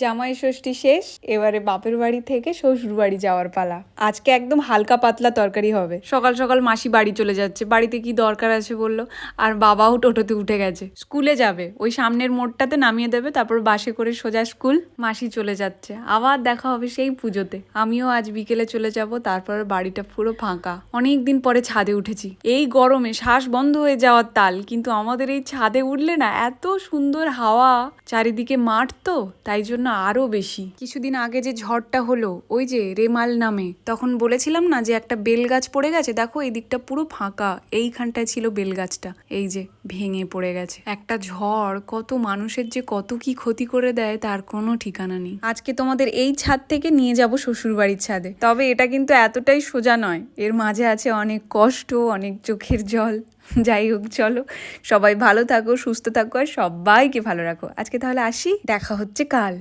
জামাই ষষ্ঠী শেষ, এবারে বাপের বাড়ি থেকে শ্বশুর বাড়ি যাওয়ার পালা। আজকে একদম হালকা পাতলা তরকারি হবে। সকাল সকাল মাসি বাড়ি চলে যাচ্ছে, বাড়িতে কি দরকার আছে বললো। আর বাবাও টোটোতে উঠে গেছে, স্কুলে যাবে। ওই সামনের মোড়টাতে নামিয়ে দেবে, তারপর বাসে করে সোজা স্কুল। মাসি চলে যাচ্ছে, আবার দেখা হবে সেই পুজোতে। আমিও আজ বিকেলে চলে যাব, তারপর বাড়িটা পুরো ফাঁকা। অনেক দিন পরে ছাদে উঠেছি, এই গরমে শ্বাস বন্ধ হয়ে যাওয়ার তাল, কিন্তু আমাদের এই ছাদে উঠলে না এত সুন্দর হাওয়া, চারিদিকে মাঠ তো, তাই জন্য আরো বেশি। কিছুদিন আগে যে ঝড়টা হলো, ওই যে রেমাল নামে, তখন বলেছিলাম না যে একটা বেল গাছ পড়ে গেছে। দেখো এই দিকটা পুরো ফাঁকা, এইখানটায় ছিল বেল গাছটা, এই যে ভেঙে পড়ে গেছে। একটা ঝড় কত মানুষের যে কত কি ক্ষতি করে দেয় তার কোনো ঠিকানা নেই। আজকে তোমাদের এই ছাদ থেকে নিয়ে যাব শ্বশুর বাড়ির ছাদে, তবে এটা কিন্তু এতটাই সোজা নয়, এর মাঝে আছে অনেক কষ্ট, অনেক চোখের জল। যাই হোক, চলো সবাই ভালো থাকো, সুস্থ থাকো, আর সবাইকে ভালো রাখো। আজকে তাহলে আসি, দেখা হচ্ছে কাল।